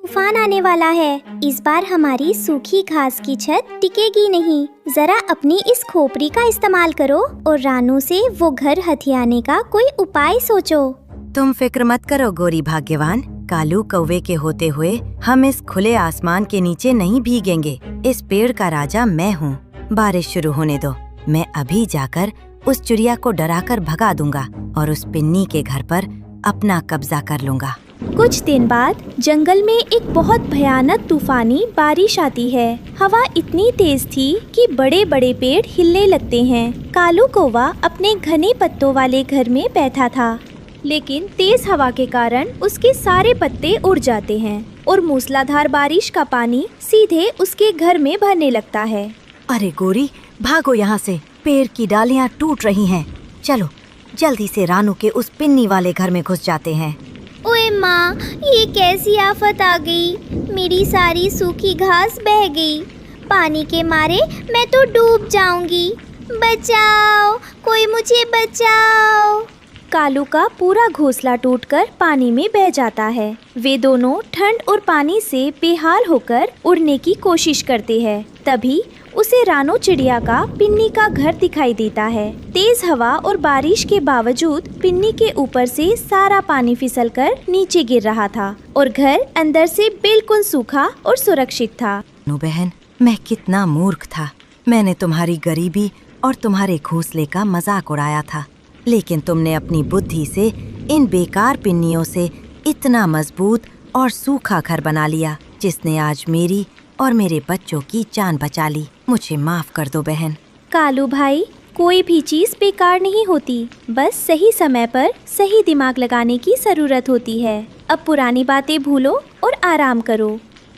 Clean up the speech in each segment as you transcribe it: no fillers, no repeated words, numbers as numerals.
तूफान आने वाला है। इस बार हमारी सूखी घास की छत टिकेगी नहीं। जरा अपनी इस खोपड़ी का इस्तेमाल करो और रानू से वो घर हथियाने का कोई उपाय सोचो। तुम फिक्र मत करो गोरी भाग्यवान। कालू कौवे के होते हुए हम इस खुले आसमान के नीचे नहीं भीगेंगे। इस पेड़ का राजा मैं हूँ। बारिश शुरू होने दो। मैं अभी जाकर उस चिड़िया को डराकर भगा दूंगा और उस पिन्नी के घर पर अपना कब्जा कर लूंगा। कुछ दिन बाद जंगल में एक बहुत भयानक तूफानी बारिश आती है। हवा इतनी तेज थी कि बड़े बड़े पेड़ हिलने लगते हैं। कालू कौवा अपने घने पत्तों वाले घर में बैठा था, लेकिन तेज हवा के कारण उसके सारे पत्ते उड़ जाते हैं और मूसलाधार बारिश का पानी सीधे उसके घर में भरने लगता है। अरे गोरी, भागो यहाँ से। पेड़ की डालियाँ टूट रही हैं। चलो जल्दी से रानू के उस पिन्नी वाले घर में घुस जाते हैं। ओए माँ, ये कैसी आफत आ गई। मेरी सारी सूखी घास बह गई। पानी के मारे मैं तो डूब जाऊंगी। बचाओ, कोई मुझे बचाओ। कालू का पूरा घोंसला टूटकर पानी में बह जाता है। वे दोनों ठंड और पानी से बेहाल होकर उड़ने की कोशिश करते हैं। तभी उसे रानू चिड़िया का पिन्नी का घर दिखाई देता है। तेज हवा और बारिश के बावजूद पिन्नी के ऊपर से सारा पानी फिसलकर नीचे गिर रहा था और घर अंदर से बिल्कुल सूखा और सुरक्षित था। रानू बहन, मैं कितना मूर्ख था। मैंने तुम्हारी गरीबी और तुम्हारे घोंसले का मजाक उड़ाया था, लेकिन तुमने अपनी बुद्धि से इन बेकार पिन्नियों से इतना मजबूत और सूखा घर बना लिया, जिसने आज मेरी और मेरे बच्चों की जान बचा ली। मुझे माफ कर दो बहन। कालू भाई, कोई भी चीज बेकार नहीं होती, बस सही समय पर सही दिमाग लगाने की जरूरत होती है। अब पुरानी बातें भूलो और आराम करो।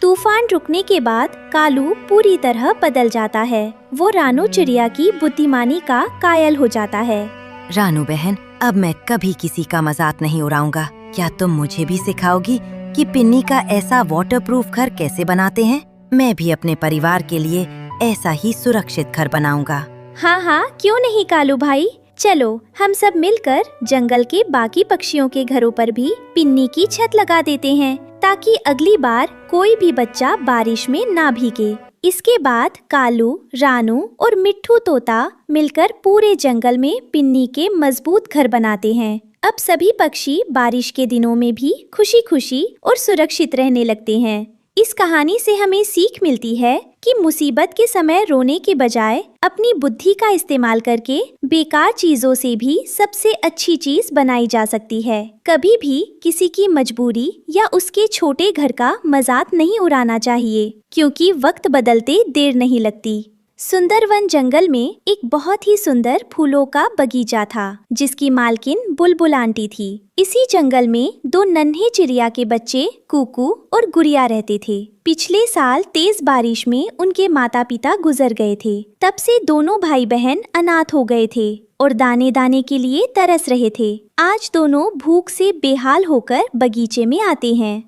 तूफान रुकने के बाद कालू पूरी तरह बदल जाता है। वो रानू चिड़िया की बुद्धिमानी का कायल हो जाता है। रानू बहन, अब मैं कभी किसी का मजाक नहीं उड़ाऊंगा। क्या तुम मुझे भी सिखाओगी कि पिन्नी का ऐसा वाटरप्रूफ घर कैसे बनाते हैं? मैं भी अपने परिवार के लिए ऐसा ही सुरक्षित घर बनाऊंगा। हाँ हाँ, क्यों नहीं कालू भाई। चलो हम सब मिलकर जंगल के बाकी पक्षियों के घरों पर भी पिन्नी की छत लगा देते हैं, ताकि अगली बार कोई भी बच्चा बारिश में ना भीगे। इसके बाद कालू, रानू और मिट्ठू तोता मिलकर पूरे जंगल में पिन्नी के मजबूत घर बनाते हैं। अब सभी पक्षी बारिश के दिनों में भी खुशी खुशी और सुरक्षित रहने लगते हैं। इस कहानी से हमें सीख मिलती है कि मुसीबत के समय रोने के बजाय अपनी बुद्धि का इस्तेमाल करके बेकार चीजों से भी सबसे अच्छी चीज बनाई जा सकती है। कभी भी किसी की मजबूरी या उसके छोटे घर का मजाक नहीं उड़ाना चाहिए, क्योंकि वक्त बदलते देर नहीं लगती। सुंदरवन जंगल में एक बहुत ही सुंदर फूलों का बगीचा था, जिसकी मालकिन बुलबुल आंटी थी। इसी जंगल में दो नन्हे चिड़िया के बच्चे कुकू और गुड़िया रहते थे। पिछले साल तेज बारिश में उनके माता पिता गुजर गए थे। तब से दोनों भाई बहन अनाथ हो गए थे और दाने दाने के लिए तरस रहे थे। आज दोनों भूख से बेहाल होकर बगीचे में आते हैं।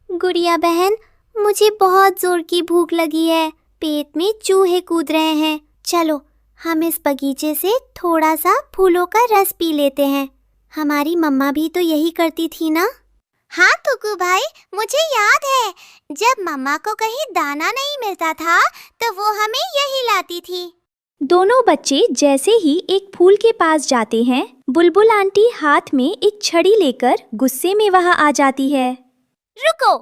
गुड़िया बहन, मुझे बहुत जोर की भूख लगी है। पेट में चूहे कूद रहे हैं। चलो हम इस बगीचे से थोड़ा सा फूलों का रस पी लेते हैं। हमारी मम्मा भी तो यही करती थी ना। हाँ कुकू भाई, मुझे याद है, जब मम्मा को कहीं दाना नहीं मिलता था तो वो हमें यही लाती थी। दोनों बच्चे जैसे ही एक फूल के पास जाते हैं, बुलबुल आंटी हाथ में एक छड़ी लेकर गुस्से में वहां आ जाती है। रुको,